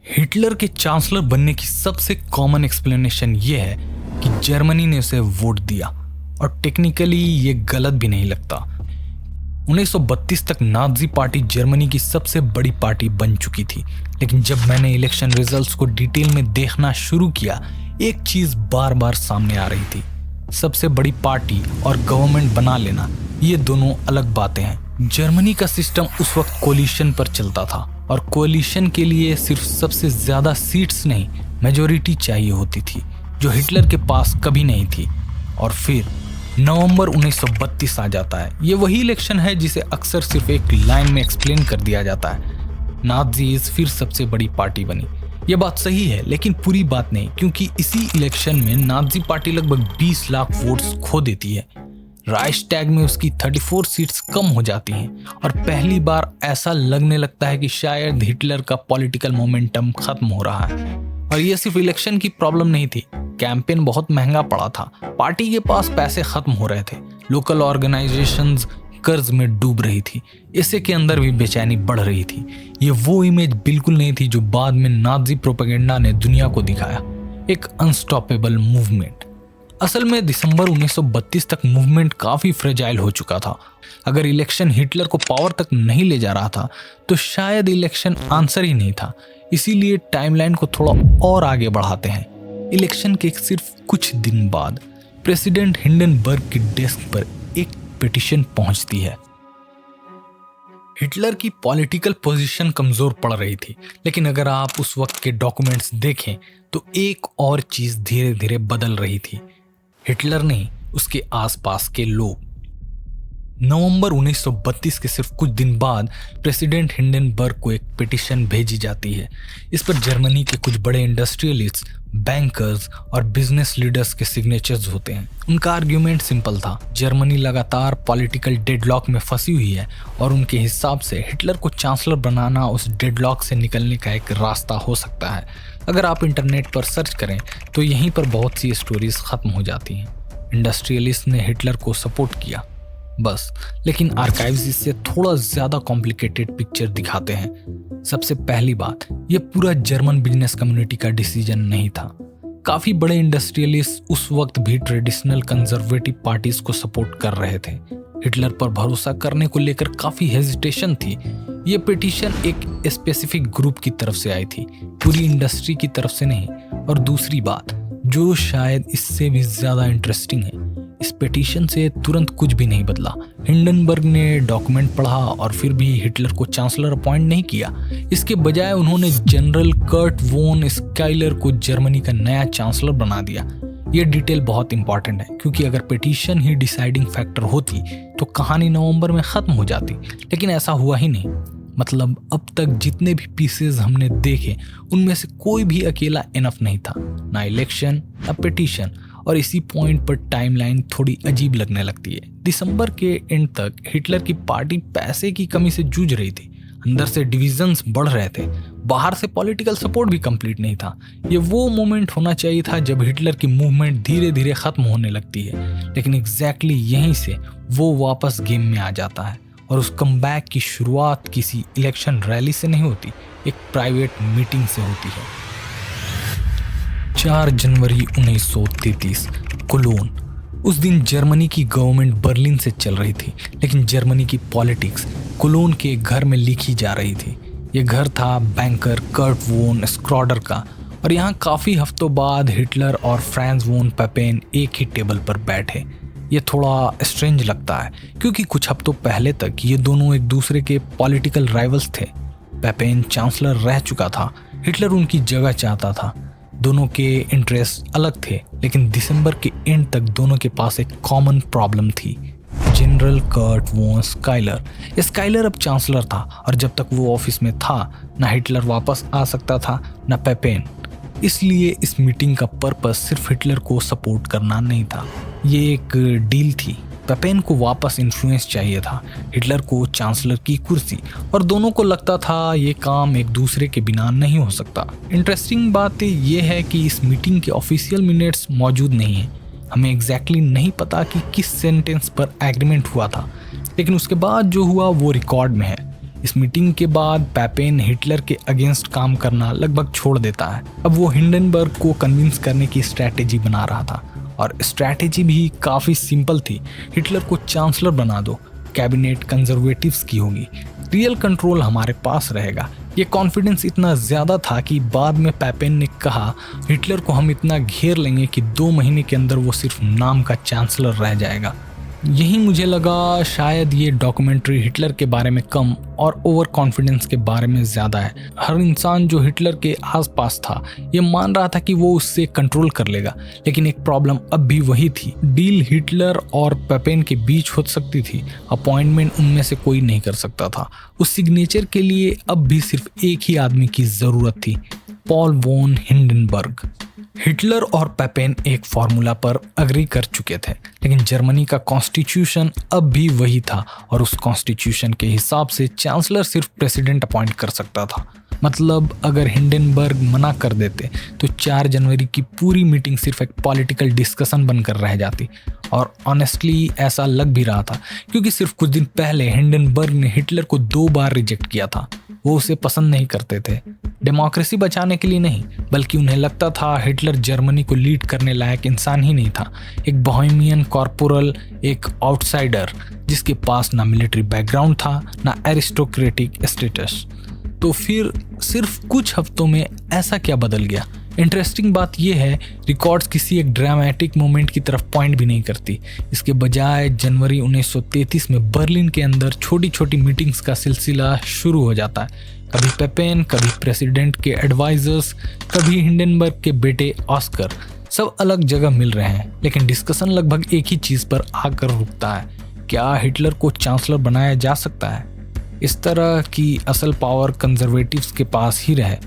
Hitler के chancellor बनने की सबसे कॉमन एक्सप्लेनेशन ये है कि जर्मनी ने उसे वोट दिया, और टेक्निकली ये गलत भी नहीं लगता। 1932 तक नाजी पार्टी जर्मनी की सबसे बड़ी पार्टी बन चुकी थी, लेकिन जब मैंने इलेक्शन रिजल्ट्स को डिटेल में देखना शुरू किया, एक चीज बार बार सामने आ रही थी। सबसे बड़ी पार्टी और गवर्नमेंट बना लेना, ये दोनों अलग बातें हैं। जर्मनी का सिस्टम उस वक्त कोलिशन पर चलता था, और कोलिशन के लिए सिर्फ सबसे ज्यादा सीट्स नहीं, मेजोरिटी चाहिए होती थी, जो हिटलर के पास कभी नहीं थी। और फिर नवंबर 1932 आ जाता है। ये वही इलेक्शन है जिसे अक्सर सिर्फ एक लाइन में एक्सप्लेन कर दिया जाता है। नाजीज फिर सबसे बड़ी पार्टी बनी। ये बात सही है, लेकिन पूरी बात नहीं, क्योंकि इसी इलेक्शन में नाजी पार्टी लगभग 20 लाख वोट्स खो देती है। राइक्सटैग में उसकी 34 सीट्स कम हो जाती हैं, और पहली बार ऐसा लगने लगता है कि शायद हिटलर का पॉलिटिकल मोमेंटम खत्म हो रहा है। और ये सिर्फ इलेक्शन की प्रॉब्लम नहीं थी, कैंपेन बहुत महंगा पड़ा था, पार्टी के पास पैसे खत्म हो रहे थे, लोकल ऑर्गेनाइजेशंस कर्ज में डूब रही थी, इससे के अंदर भी बेचैनी बढ़ रही थी। ये वो इमेज बिल्कुल नहीं थी जो बाद में नाजी प्रोपेगेंडा ने दुनिया को दिखाया, एक अनस्टॉपेबल मूवमेंट। असल में दिसंबर 1932 तक मूवमेंट काफी फ्रेजाइल हो चुका था। अगर इलेक्शन हिटलर को पावर तक नहीं ले जा रहा था, तो शायद इलेक्शन आंसर ही नहीं था। इसीलिए टाइमलाइन को थोड़ा और आगे बढ़ाते हैं। इलेक्शन के सिर्फ कुछ दिन बाद प्रेसिडेंट हिंडनबर्ग की डेस्क पर एक पिटीशन पहुंचती है। हिटलर की पॉलिटिकल पोजीशन कमजोर पड़ रही थी, लेकिन अगर आप उस वक्त के डॉक्यूमेंट्स देखें तो एक और चीज धीरे धीरे बदल रही थी। हिटलर नहीं, उसके आसपास के लोग। नवंबर 1932 के सिर्फ कुछ दिन बाद प्रेसिडेंट हिंडनबर्ग को एक पिटीशन भेजी जाती है। इस पर जर्मनी के कुछ बड़े इंडस्ट्रियलिस्ट्स, बैंकर्स और बिजनेस लीडर्स के सिग्नेचर्स होते हैं। उनका आर्ग्यूमेंट सिंपल था, जर्मनी लगातार पॉलिटिकल डेडलॉक में फंसी हुई है, और उनके हिसाब से हिटलर को चांसलर बनाना उस डेडलॉक से निकलने का एक रास्ता हो सकता है। अगर आप इंटरनेट पर सर्च करें तो यहीं पर बहुत सी स्टोरीज खत्म हो जाती हैं। इंडस्ट्रियलिस्ट ने हिटलर को सपोर्ट किया बस, लेकिन आर्काइव्स इससे थोड़ा ज्यादा कॉम्प्लिकेटेड पिक्चर दिखाते हैं। सबसे पहली बात, ये पूरा जर्मन बिजनेस कम्युनिटी का डिसीजन नहीं था। काफी बड़े इंडस्ट्रियलिस्ट उस वक्त भी ट्रेडिशनल कंजर्वेटिव पार्टीज को सपोर्ट कर रहे थे। हिटलर पर भरोसा करने को लेकर काफी हेजिटेशन थी। ये पिटीशन एक स्पेसिफिक ग्रुप की तरफ से आई थी, पूरी इंडस्ट्री की तरफ से नहीं। और दूसरी बात, जो शायद इससे भी ज्यादा इंटरेस्टिंग है, इस पिटीशन से तुरंत कुछ भी नहीं बदला। हिंडनबर्ग ने डॉक्यूमेंट पढ़ा और फिर भी हिटलर को चांसलर अपॉइंट नहीं किया। इसके बजाय उन्होंने जनरल कर्ट वोन स्काइलर को जर्मनी का नया चांसलर बना दिया। ये डिटेल बहुत इंपॉर्टेंट है, क्योंकि अगर पिटीशन ही डिसाइडिंग फैक्टर होती तो कहानी नवंबर में खत्म हो जाती, लेकिन ऐसा हुआ ही नहीं। मतलब अब तक जितने भी पीसेस हमने देखे, उनमें से कोई भी अकेला इनफ नहीं था, ना इलेक्शन ना पिटीशन। और इसी पॉइंट पर टाइमलाइन थोड़ी अजीब लगने लगती है। दिसंबर के एंड तक हिटलर की पार्टी पैसे की कमी से जूझ रही थी, अंदर से डिविजन्स बढ़ रहे थे, बाहर से पॉलिटिकल सपोर्ट भी कंप्लीट नहीं था। ये वो मोमेंट होना चाहिए था जब हिटलर की मूवमेंट धीरे धीरे खत्म होने लगती है, लेकिन एग्जैक्टली यहीं से वो वापस गेम में आ जाता है। और उस कमबैक की शुरुआत किसी इलेक्शन रैली से नहीं होती, एक प्राइवेट मीटिंग से होती है। 4 जनवरी 1933, कोलोन। उस दिन जर्मनी की गवर्नमेंट बर्लिन से चल रही थी, लेकिन जर्मनी की पॉलिटिक्स कोलोन के घर में लिखी जा रही थी। ये घर था बैंकर कर्ट वोन स्क्रॉडर का, और यहाँ काफ़ी हफ्तों बाद हिटलर और फ्रांज वोन पेपेन एक ही टेबल पर बैठे। ये थोड़ा स्ट्रेंज लगता है, क्योंकि कुछ हफ्तों पहले तक ये दोनों एक दूसरे के पॉलिटिकल राइवल्स थे। पेपेन चांसलर रह चुका था, हिटलर उनकी जगह चाहता था। दोनों के इंटरेस्ट अलग थे, लेकिन दिसंबर के एंड तक दोनों के पास एक कॉमन प्रॉब्लम थी, जनरल कर्ट वोन स्काइलर। स्काइलर अब चांसलर था, और जब तक वो ऑफिस में था, ना हिटलर वापस आ सकता था ना पेपेन। इसलिए इस मीटिंग का पर्पस सिर्फ हिटलर को सपोर्ट करना नहीं था, ये एक डील थी। पेपेन को वापस इन्फ्लुएंस चाहिए था, हिटलर को चांसलर की कुर्सी, और दोनों को लगता था ये काम एक दूसरे के बिना नहीं हो सकता। इंटरेस्टिंग बात ये है कि इस मीटिंग के ऑफिशियल मिनट्स मौजूद नहीं है। हमें एग्जैक्टली नहीं पता कि किस सेंटेंस पर एग्रीमेंट हुआ था, लेकिन उसके बाद जो हुआ वो रिकॉर्ड में है। इस मीटिंग के बाद पेपेन हिटलर के अगेंस्ट काम करना लगभग छोड़ देता है। अब वो हिंडनबर्ग को कन्विंस करने की स्ट्रैटेजी बना रहा था और स्ट्रैटेजी भी काफ़ी सिंपल थी। हिटलर को चांसलर बना दो, कैबिनेट कंजर्वेटिव्स की होगी, रियल कंट्रोल हमारे पास रहेगा। ये कॉन्फिडेंस इतना ज़्यादा था कि बाद में पेपेन ने कहा हिटलर को हम इतना घेर लेंगे कि 2 महीने के अंदर वो सिर्फ नाम का चांसलर रह जाएगा। यही मुझे लगा शायद ये डॉक्यूमेंट्री हिटलर के बारे में कम और ओवर कॉन्फिडेंस के बारे में ज़्यादा है। हर इंसान जो हिटलर के आसपास था ये मान रहा था कि वो उससे कंट्रोल कर लेगा, लेकिन एक प्रॉब्लम अब भी वही थी। डील हिटलर और पेपेन के बीच हो सकती थी, अपॉइंटमेंट उनमें से कोई नहीं कर सकता था। उस सिग्नेचर के लिए अब भी सिर्फ एक ही आदमी की ज़रूरत थी, पॉल वॉन हिंडनबर्ग। हिटलर और पेपेन एक फॉर्मूला पर अग्री कर चुके थे, लेकिन जर्मनी का कॉन्स्टिट्यूशन अब भी वही था और उस कॉन्स्टिट्यूशन के हिसाब से चांसलर सिर्फ प्रेसिडेंट अपॉइंट कर सकता था। मतलब अगर हिंडनबर्ग मना कर देते तो 4 जनवरी की पूरी मीटिंग सिर्फ एक पॉलिटिकल डिस्कशन बनकर रह जाती। और ऑनेस्टली ऐसा लग भी रहा था, क्योंकि सिर्फ कुछ दिन पहले हिंडनबर्ग ने हिटलर को 2 बार रिजेक्ट किया था। वो उसे पसंद नहीं करते थे, डेमोक्रेसी बचाने के लिए नहीं, बल्कि उन्हें लगता था हिटलर जर्मनी को लीड करने लायक इंसान ही नहीं था, एक बोहेमियन कॉर्पोरल, एक आउटसाइडर जिसके पास ना मिलिट्री बैकग्राउंड था ना एरिस्टोक्रेटिक स्टेटस। तो फिर सिर्फ कुछ हफ्तों में ऐसा क्या बदल गया? इंटरेस्टिंग बात यह है, रिकॉर्ड्स किसी एक ड्रामेटिक मोमेंट की तरफ पॉइंट भी नहीं करती। इसके बजाय जनवरी 1933 में बर्लिन के अंदर छोटी छोटी मीटिंग्स का सिलसिला शुरू हो जाता है। कभी पेपेन, कभी प्रेसिडेंट के एडवाइजर्स, कभी हिंडनबर्ग के बेटे ऑस्कर, सब अलग जगह मिल रहे हैं, लेकिन डिस्कशन लगभग एक ही चीज़ पर आकर रुकता है, क्या हिटलर को चांसलर बनाया जा सकता है? इस तरह की असल पावर कंजर्वेटिव्स के पास ही रहे।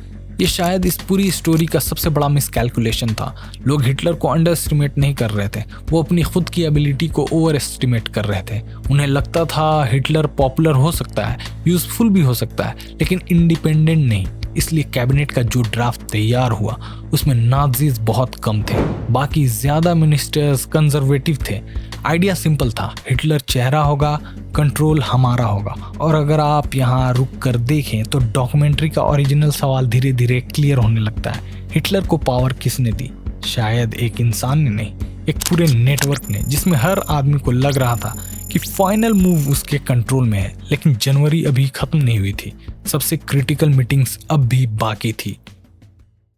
ये शायद इस पूरी स्टोरी का सबसे बड़ा मिसकैलकुलेशन था। लोग हिटलर को अंडर एस्टिमेट नहीं कर रहे थे, वो अपनी खुद की एबिलिटी को ओवर एस्टिमेट कर रहे थे। उन्हें लगता था हिटलर पॉपुलर हो सकता है, यूजफुल भी हो सकता है, लेकिन इंडिपेंडेंट नहीं। इसलिए कैबिनेट का जो ड्राफ्ट तैयार हुआ उसमें नाजीज बहुत कम थे, बाकी ज्यादा मिनिस्टर्स कंजर्वेटिव थे। आइडिया सिंपल था, हिटलर चेहरा होगा, कंट्रोल हमारा होगा। और अगर आप यहाँ रुक कर देखें तो डॉक्यूमेंट्री का ओरिजिनल सवाल धीरे धीरे क्लियर होने लगता है। हिटलर को पावर किसने दी? शायद एक इंसान ने नहीं, एक पूरे नेटवर्क ने, जिसमें हर आदमी को लग रहा था कि फाइनल मूव उसके कंट्रोल में है। लेकिन जनवरी अभी खत्म नहीं हुई थी, सबसे क्रिटिकल मीटिंग्स अब भी बाकी थी।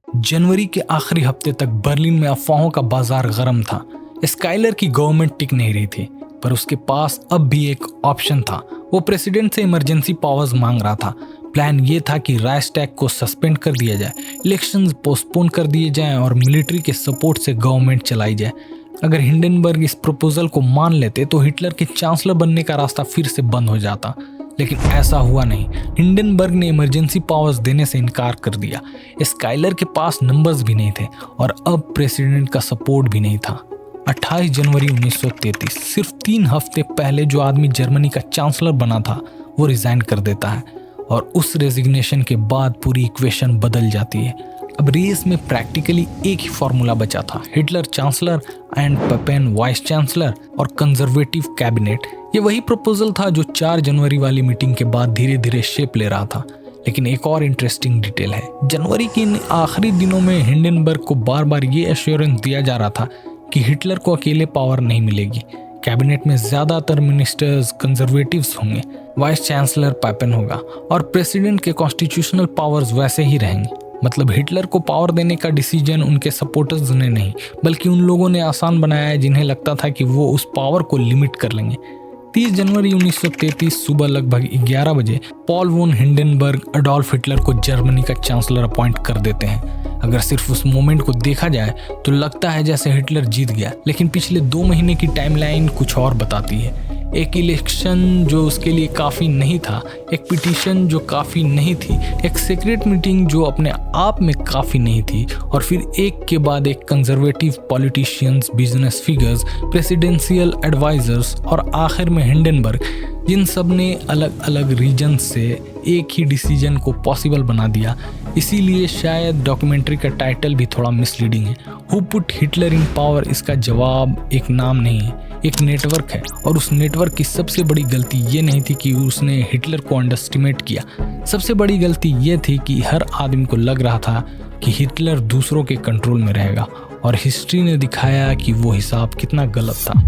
जनवरी के आखिरी हफ्ते तक बर्लिन में अफवाहों का बाजार गर्म था। स्काइलर की गवर्नमेंट टिक नहीं रही थी, पर उसके पास अब भी एक ऑप्शन था। वो प्रेसिडेंट से इमरजेंसी पावर्स मांग रहा था। प्लान ये था कि राइक्सटैग को सस्पेंड कर दिया जाए, इलेक्शंस पोस्टपोन कर दिए जाएं और मिलिट्री के सपोर्ट से गवर्नमेंट चलाई जाए। अगर हिंडनबर्ग इस प्रपोजल को मान लेते तो हिटलर के चांसलर बनने का रास्ता फिर से बंद हो जाता, लेकिन ऐसा हुआ नहीं। हिंडनबर्ग ने इमरजेंसी पावर्स देने से इनकार कर दिया। स्काइलर के पास नंबर्स भी नहीं थे और अब प्रेसिडेंट का सपोर्ट भी नहीं था। 28 जनवरी 1933, सिर्फ 3 हफ्ते पहले जो आदमी जर्मनी का चांसलर बना था वो रिजाइन कर देता है और उस रेजिग्नेशन के बाद पूरी इक्वेशन बदल जाती है। अब रेस में प्रैक्टिकली एक ही फॉर्मूला बचा था, Hitler chancellor and पेपेन vice chancellor और कंजर्वेटिव कैबिनेट। ये वही प्रपोजल था जो 4 जनवरी वाली मीटिंग के बाद धीरे धीरे शेप ले रहा था। लेकिन एक और इंटरेस्टिंग डिटेल है, जनवरी के इन आखिरी दिनों में हिंडनबर्ग को बार बार ये एश्योरेंस दिया जा रहा था कि हिटलर को अकेले पावर नहीं मिलेगी। कैबिनेट में ज्यादातर मिनिस्टर्स कंजर्वेटिव्स होंगे, वाइस चांसलर पेपेन होगा और प्रेसिडेंट के कॉन्स्टिट्यूशनल पावर्स वैसे ही रहेंगे। मतलब हिटलर को पावर देने का डिसीजन उनके सपोर्टर्स ने नहीं, बल्कि उन लोगों ने आसान बनाया है जिन्हें लगता था कि वो उस पावर को लिमिट कर लेंगे। 30 जनवरी 1933 सुबह लगभग 11 बजे Paul von Hindenburg Adolf Hitler को जर्मनी का चांसलर अपॉइंट कर देते हैं। अगर सिर्फ उस मोमेंट को देखा जाए तो लगता है जैसे हिटलर जीत गया, लेकिन पिछले 2 महीने की टाइमलाइन कुछ और बताती है। एक इलेक्शन जो उसके लिए काफ़ी नहीं था, एक पिटीशन जो काफ़ी नहीं थी, एक सीक्रेट मीटिंग जो अपने आप में काफ़ी नहीं थी, और फिर एक के बाद एक conservative politicians, business figures, presidential advisers और आखिर में हिंडनबर्ग, जिन सब ने अलग अलग रीजन से एक ही डिसीजन को पॉसिबल बना दिया। इसीलिए शायद डॉक्यूमेंट्री का टाइटल भी थोड़ा मिसलीडिंग है। Who put Hitler in power, इसका जवाब एक नाम नहीं है, एक नेटवर्क है, और उस नेटवर्क की सबसे बड़ी गलती ये नहीं थी कि उसने हिटलर को अंडरएस्टिमेट किया। सबसे बड़ी गलती ये थी कि हर आदमी को लग रहा था कि हिटलर दूसरों के कंट्रोल में रहेगा, और हिस्ट्री ने दिखाया कि वो हिसाब कितना गलत था।